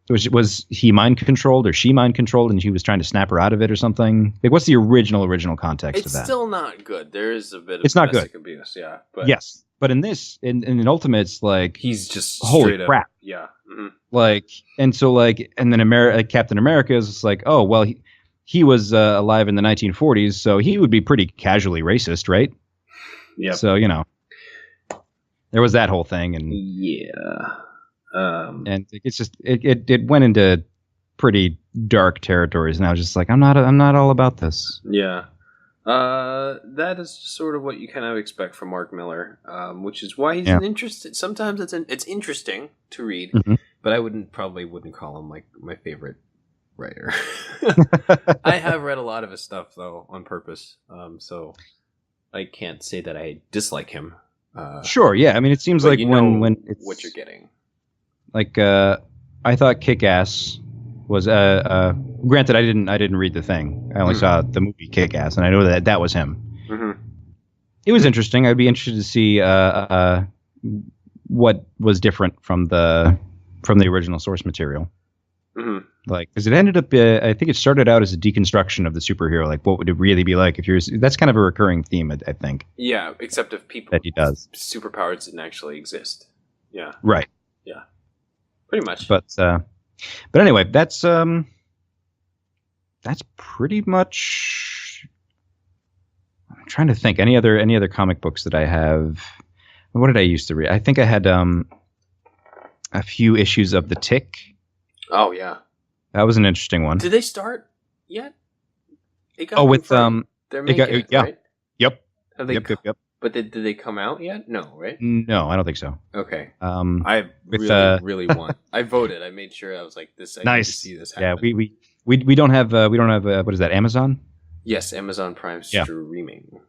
was he mind controlled or she mind controlled and she was trying to snap her out of it or something? Like what's the original context of that? It's still not good. There is a bit of domestic abuse, yeah. But yes. But in this, in Ultimates, like he's just holy crap, yeah. Mm-hmm. Like, and so like, and then Captain America is like, oh well, he was alive in the 1940s, so he would be pretty casually racist, right? Yeah. So there was that whole thing, and yeah, and it's just it went into pretty dark territories, and I was just like, I'm not all about this. Yeah. That is sort of what you kind of expect from Mark Miller, which is why he's an interesting. Sometimes it's interesting to read, but I wouldn't call him like my favorite writer. I have read a lot of his stuff though on purpose, so I can't say that I dislike him. Sure, yeah. I mean, it seems like when it's what you're getting. Like, I thought Kick-Ass was granted I didn't read the thing. I only saw the movie Kick-Ass, and I know that was him. It was interesting. I'd be interested to see what was different from the original source material. Like, because it ended up I think it started out as a deconstruction of the superhero. Like, what would it really be like if that's kind of a recurring theme, I think. Yeah, except if people that he does superpowers didn't actually exist. Yeah. Right. Yeah. Pretty much. But anyway, that's pretty much. I'm trying to think any other comic books that I have. What did I used to read? I think I had a few issues of The Tick. Oh yeah, that was an interesting one. Did they start yet? With they're making it, right? Yep. Yep. But did they come out yet? No, right? No, I don't think so. Okay. I really want. I voted. I made sure I was like this. I nice. Need to see this happen. Yeah, we don't have what is that? Amazon? Yes, Amazon Prime streaming.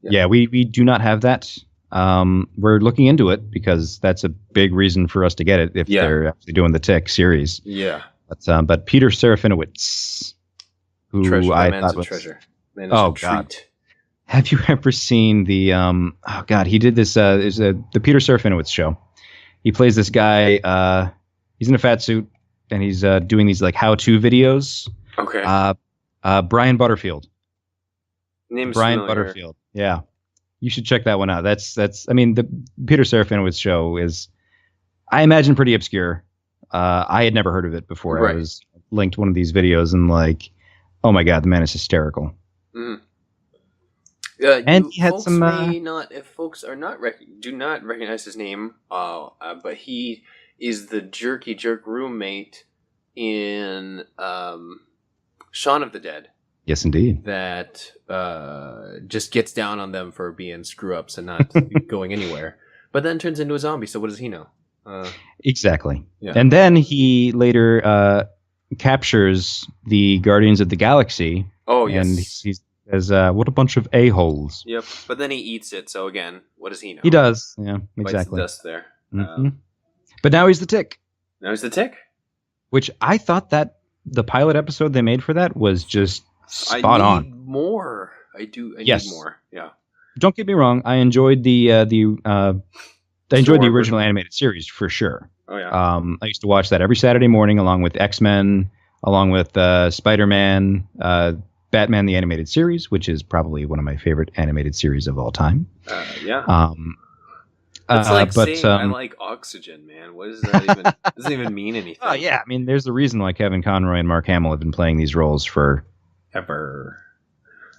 Yeah, we do not have that. We're looking into it because that's a big reason for us to get it if they're actually doing the Tick series. Yeah. But Peter Serafinowicz, who I thought was treasure. God. Have you ever seen the he did this is the Peter Serafinowicz show. He plays this guy he's in a fat suit and he's doing these like how-to videos. Okay. Brian Butterfield. Name's Brian familiar. Butterfield. Yeah. You should check that one out. That's I mean the Peter Serafinowicz show is I imagine pretty obscure. I had never heard of it before. Right. I was linked one of these videos and like, oh my God, the man is hysterical. Mm. And he had some. If folks are do not recognize his name, but he is the jerky jerk roommate in Shaun of the Dead. Yes, indeed. That just gets down on them for being screw ups and not going anywhere, but then turns into a zombie. So what does he know? Exactly. Yeah. And then he later captures the Guardians of the Galaxy. Oh yes. And he's as what a bunch of a-holes. Yep. But then he eats it. So again, what does he know? He does. Yeah. Exactly. Bites the dust there. Mm-hmm. But now he's the Tick. Now he's the Tick. Which I thought that the pilot episode they made for that was just spot on. I need more. I need more. Yeah. Don't get me wrong. I enjoyed the original animated series for sure. Oh yeah. I used to watch that every Saturday morning, along with X-Men, along with Spider-Man, Batman the Animated Series, which is probably one of my favorite animated series of all time. Yeah. It's like saying I like Oxygen, man. What does that even? Doesn't even mean anything. Oh yeah, I mean, there's a reason why Kevin Conroy and Mark Hamill have been playing these roles for ever.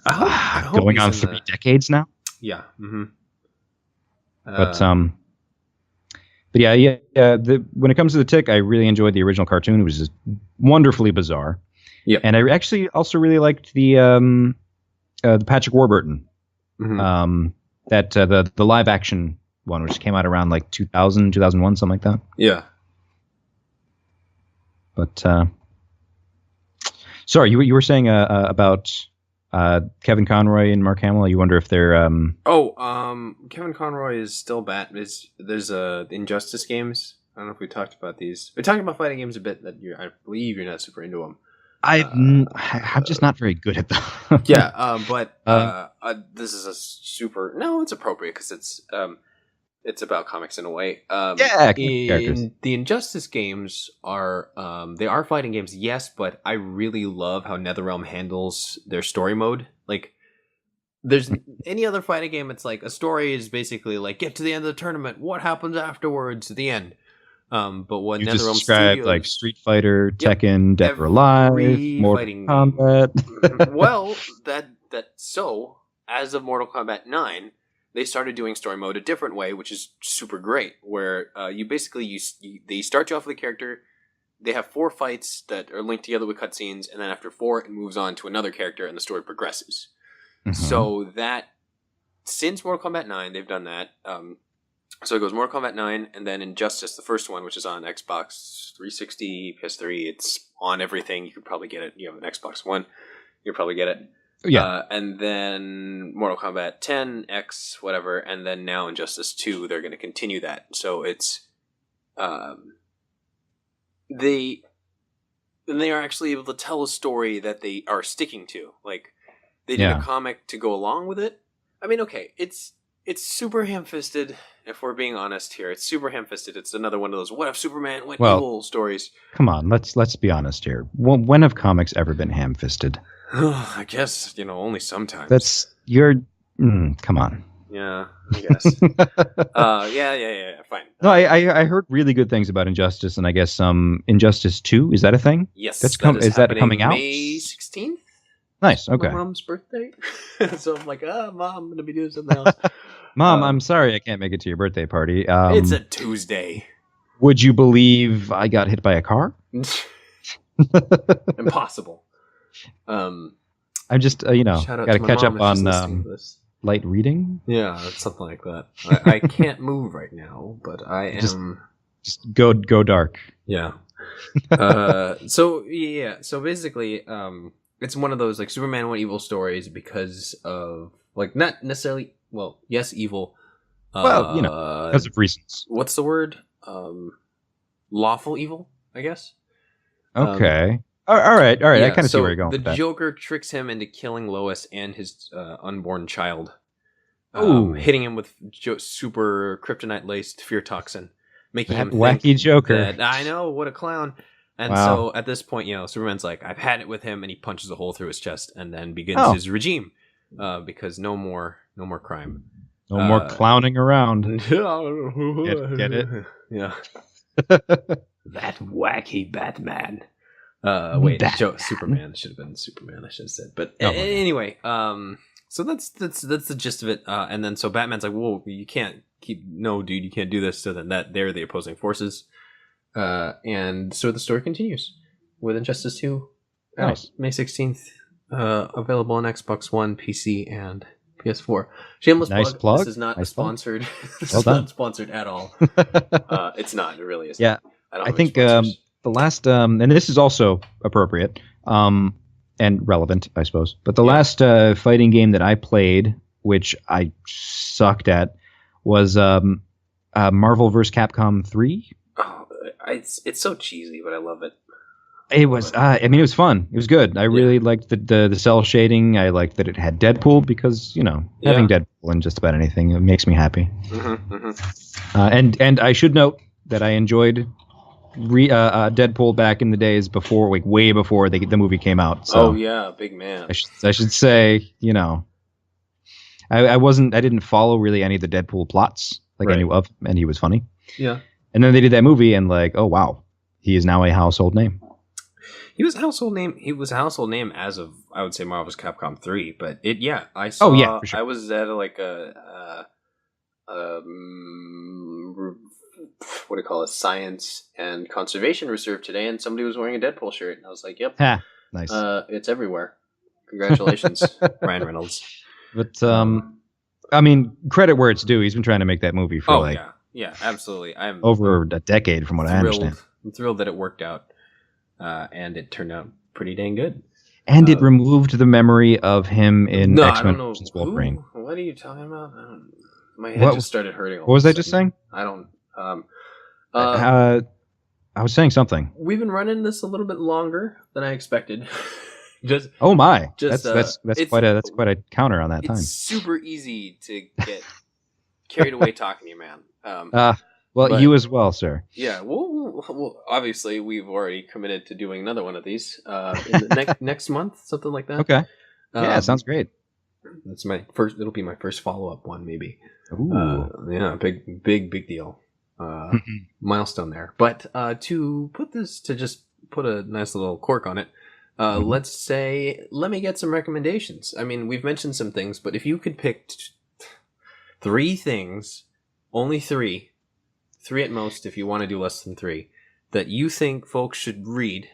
Going on 3 decades now. Yeah. Mm-hmm. But yeah. When it comes to the Tick, I really enjoyed the original cartoon. It was just wonderfully bizarre. Yeah. And I actually also really liked the Patrick Warburton, that the live action one, which came out around like 2000, 2001, something like that. Yeah. But sorry, you were saying about Kevin Conroy and Mark Hamill. You wonder if they're Kevin Conroy is still There's Injustice games. I don't know if we talked about these. We're talking about fighting games a bit. I believe you're not super into them. I'm just not very good at them. Yeah, but this is a super. No, it's appropriate because it's about comics in a way. The Injustice games are they are fighting games, yes, but I really love how NetherRealm handles their story mode. Like, there's any other fighting game, it's like a story is basically like get to the end of the tournament, what happens afterwards, at the end. But what you NetherRealm just described Studios, like Street Fighter, Tekken, Dead or Alive, Mortal Kombat. Well, so as of Mortal Kombat 9, they started doing story mode a different way, which is super great. Where they start you off with a character. They have 4 fights that are linked together with cutscenes, and then after 4, it moves on to another character, and the story progresses. Mm-hmm. So that since Mortal Kombat 9, they've done that. So it goes Mortal Kombat 9, and then Injustice, the first one, which is on Xbox 360, PS3. It's on everything. You could probably get it. You have an Xbox One, you could probably get it. Yeah. And then Mortal Kombat 10, X, whatever, and then now Injustice 2, they're going to continue that. So it's... They are actually able to tell a story that they are sticking to. Like, they did a comic to go along with it. I mean, okay, it's super ham-fisted, if we're being honest here. It's super ham-fisted. It's another one of those what if Superman went evil stories. Come on, let's be honest here. When have comics ever been ham-fisted? I guess, only sometimes. That's come on. Yeah, I guess. Yeah, fine. No, I heard really good things about Injustice, and I guess Injustice 2, is that a thing? Yes. Is that coming out? May 16th? Nice, okay. My mom's birthday. So I'm like, Mom, I'm going to be doing something else. Mom, I'm sorry I can't make it to your birthday party. It's a Tuesday. Would you believe I got hit by a car? Impossible. I'm just, got to catch up on light reading. Yeah, something like that. I can't move right now, but I am... Just go dark. Yeah. So basically, it's one of those, like, Superman went evil stories because of, like, not necessarily... Well, yes, evil. Because of reasons. What's the word? Lawful evil, I guess. Okay. All right. Yeah, I kind of see where you're going with that. The Joker tricks him into killing Lois and his unborn child. Hitting him with super kryptonite-laced fear toxin. Making him wacky Joker. I know, what a clown. And so at this point, Superman's like, I've had it with him, and he punches a hole through his chest and then begins his regime. Because no more crime. No more clowning around. Get it? Yeah. That wacky Batman. Superman should have been Superman, I should have said. But anyway, so that's the gist of it. And then so Batman's like, whoa, you can't dude, you can't do this. So then they're the opposing forces. And so the story continues with Injustice 2. Nice. May 16th. Available on Xbox One, PC, and PS4. Shameless plug. This is not sponsored. This is not sponsored at all. It's not. It really isn't. Yeah. I think the last, and this is also appropriate and relevant, I suppose. But the last fighting game that I played, which I sucked at, was Marvel vs. Capcom 3. Oh, it's so cheesy, but I love it. It was, it was fun. It was good. I really liked the cell shading. I liked that it had Deadpool because, having Deadpool in just about anything, it makes me happy. And I should note that I enjoyed Deadpool back in the days before, like way before the movie came out. So big man. I should say, I didn't follow really any of the Deadpool plots. Like I knew of, and he was funny. Yeah. And then they did that movie, and like, oh wow, he is now a household name. He was a household name. He was a household name as of, I would say, Marvel's Capcom 3. But I saw. Oh yeah, for sure. I was at like what do you call it? Science and Conservation Reserve today, and somebody was wearing a Deadpool shirt, and I was like, "Yep, nice. It's everywhere." Congratulations, Ryan Reynolds. But credit where it's due. He's been trying to make that movie for yeah, absolutely. I'm over a decade, from what I understand. I'm thrilled that it worked out. And it turned out pretty dang good. And it removed the memory of him in X-Men vs. Wolverine. What are you talking about? My head just started hurting. What was I just saying? I don't. I was saying something. We've been running this a little bit longer than I expected. That's quite a counter on that time. It's super easy to get carried away talking to you, man. Well, you as well, sir. Yeah. Well, obviously, we've already committed to doing another one of these in the next month, something like that. Okay. Yeah, sounds great. That's my first. It'll be my first follow-up one, maybe. Ooh. Yeah, big deal. Milestone there. But to just put a nice little cork on it, let me get some recommendations. I mean, we've mentioned some things, but if you could pick three things, only three at most, if you want to do less than three, that you think folks should read,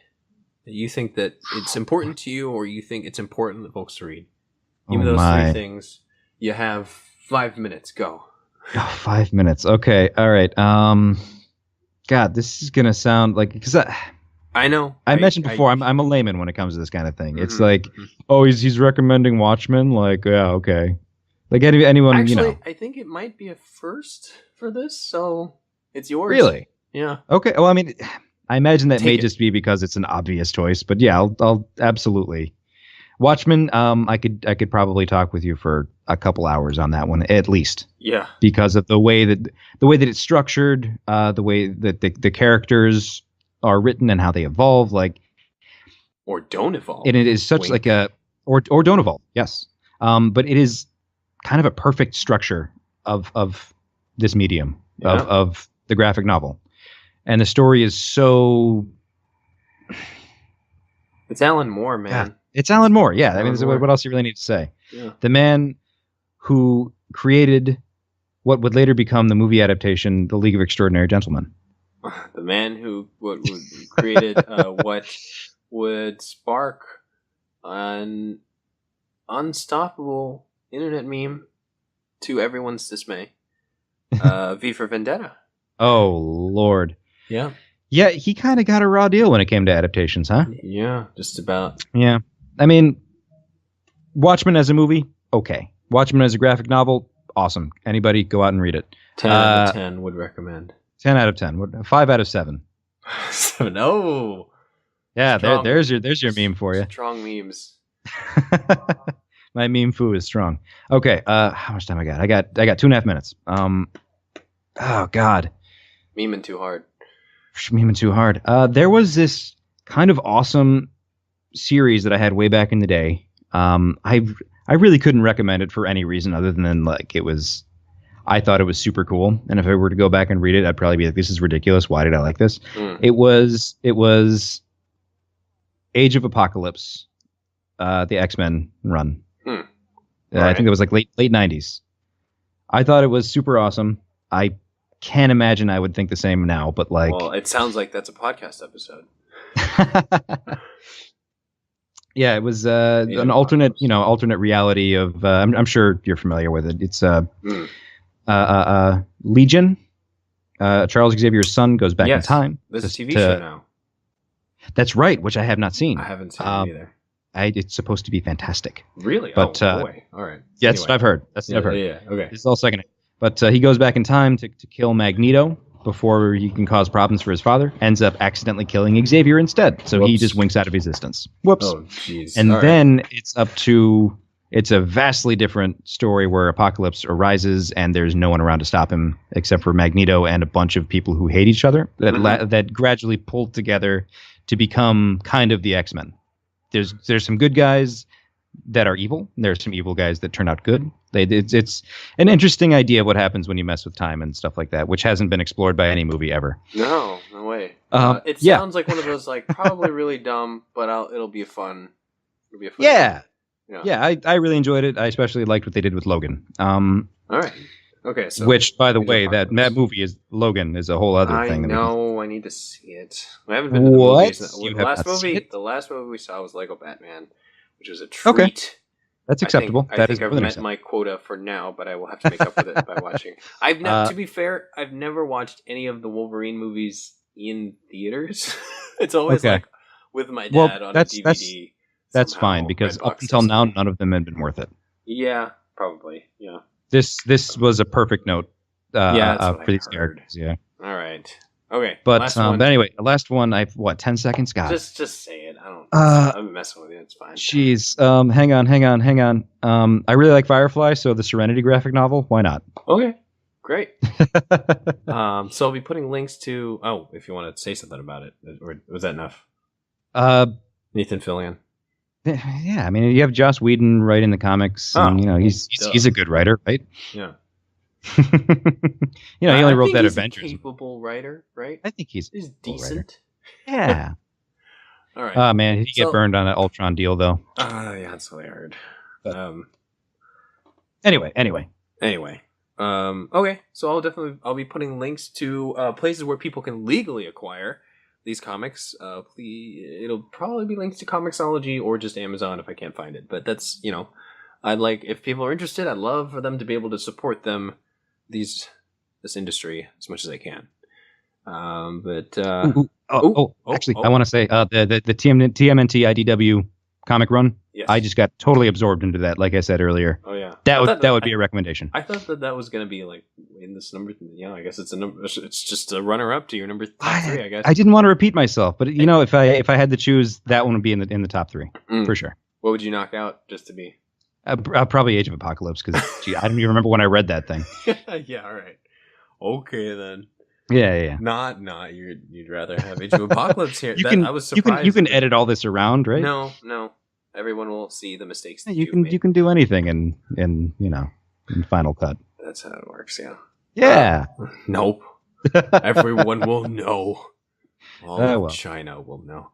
that you think that it's important to you, or you think it's important that folks read. Give me those three things. You have 5 minutes. Go. Oh, 5 minutes. Okay. All right. God, this is gonna sound like, because I know. I mentioned before, I'm a layman when it comes to this kind of thing. It's like, oh, he's recommending Watchmen. Like, yeah, okay. Like anyone, Actually, I think it might be a first for this, so it's yours. Really? Yeah. Okay. Well, I mean, I imagine that may just be because it's an obvious choice, but yeah, I'll absolutely. Watchmen. I could probably talk with you for a couple hours on that one at least. Yeah. Because of the way that it's structured, the way that the characters are written and how they evolve, like, or don't evolve. And it is such like a or don't evolve. Yes. But it is kind of a perfect structure of this medium of the graphic novel, and the story is so. It's Alan Moore, man. Yeah, it's Alan Moore. Yeah, I mean, what else do you really need to say? Yeah. The man who created what would later become the movie adaptation, The League of Extraordinary Gentlemen. The man who created what would spark an unstoppable internet meme to everyone's dismay. V for Vendetta. Oh, Lord. Yeah. Yeah, he kind of got a raw deal when it came to adaptations, huh? Yeah, just about. Yeah. I mean, Watchmen as a movie, okay. Watchmen as a graphic novel, awesome. Anybody go out and read it. 10 out of 10 would recommend. 10 out of 10. 5 out of 7. 7. Oh. Yeah, there's your meme for you. Strong memes. My meme foo is strong. Okay, how much time I got? I got 2.5 minutes. Oh God. Memeing too hard. Memeing too hard. There was this kind of awesome series that I had way back in the day. I really couldn't recommend it for any reason other than like I thought it was super cool, and if I were to go back and read it, I'd probably be like, "This is ridiculous. Why did I like this?" It was Age of Apocalypse, the X-Men run. I think it was like late 90s. I thought it was super awesome. I can't imagine I would think the same now, but like, well, it sounds like that's a podcast episode. Yeah, it was an alternate reality of. I'm sure you're familiar with it. It's Legion. Charles Xavier's son goes back in time. There's a TV show now. That's right, which I have not seen. I haven't seen it either. It's supposed to be fantastic. Really? But, boy. All right. Yeah, that's what I've heard. Yeah, okay. This is all second. But he goes back in time to kill Magneto before he can cause problems for his father. Ends up accidentally killing Xavier instead. So he just winks out of existence. Whoops. Oh, jeez. And then it's up to... It's a vastly different story where Apocalypse arises and there's no one around to stop him except for Magneto and a bunch of people who hate each other that gradually pulled together to become kind of the X-Men. There's some good guys that are evil. There's some evil guys that turn out good. It's an interesting idea of what happens when you mess with time and stuff like that, which hasn't been explored by any movie ever. No way. It sounds like one of those like probably really dumb, but it'll be fun. Yeah. I really enjoyed it. I especially liked what they did with Logan. All right. Okay. So which, by the way, that movie is Logan is a whole other thing. I know. I need to see it. I haven't been to the movies. The last movie we saw was Lego Batman, which was a treat. Okay. That's acceptable. I think I've met my quota for now, but I will have to make up with it by watching. To be fair, I've never watched any of the Wolverine movies in theaters. It's always like with my dad on a DVD. That's fine, because up until now, none of them had been worth it. Yeah, probably. Yeah. This was a perfect note for these characters. Yeah. All right. Okay. But anyway, the last one. I've 10 seconds. God. Just say it. I don't. I'm messing with you. It's fine. Jeez. Hang on. I really like Firefly, so the Serenity graphic novel. Why not? Okay. Great. So I'll be putting links to. Oh, if you want to say something about it, or was that enough? Nathan Fillion. Yeah, I mean, you have Joss Whedon writing the comics, and he's a good writer, right? Yeah. He only wrote that Avengers. He's a capable writer, right? I think he's decent. Yeah. All right. Oh man, he get burned on that Ultron deal though. Yeah, that's what I heard. But, anyway. Okay, so I'll be putting links to places where people can legally acquire these comics. It'll probably be links to Comixology or just Amazon if I can't find it. But that's if people are interested, I'd love for them to be able to support them, this industry as much as I can. Actually, I want to say the TMNT IDW comic run. Yes. I just got totally absorbed into that. Like I said earlier. Oh yeah, that would be a recommendation. I thought that was going to be like in this number. Yeah, I guess it's a number. It's just a runner up to your number 3. I guess I didn't want to repeat myself, but if I had to choose, that one would be in the top 3 for sure. What would you knock out just to be? Probably Age of Apocalypse because I don't even remember when I read that thing. Yeah, all right. Okay then. Yeah. Not you'd rather have Age of Apocalypse here. I was surprised. You can edit all this around, right? No. Everyone will see the mistakes that you can do anything in Final Cut. That's how it works, yeah. Yeah. Nope. Everyone will know. All of China will know.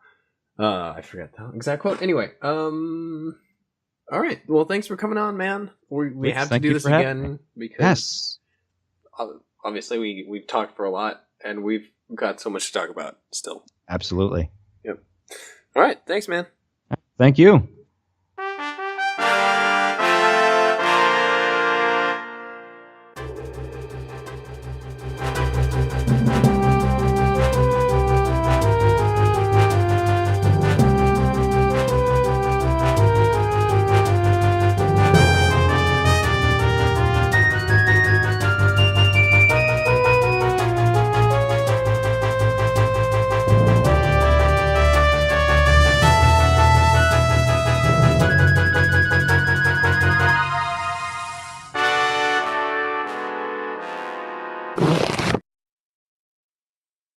I forgot the exact quote. Anyway, all right. Well, thanks for coming on, man. We have to do this again because obviously we've talked for a lot and we've got so much to talk about still. Absolutely. Yep. All right. Thanks, man. Thank you.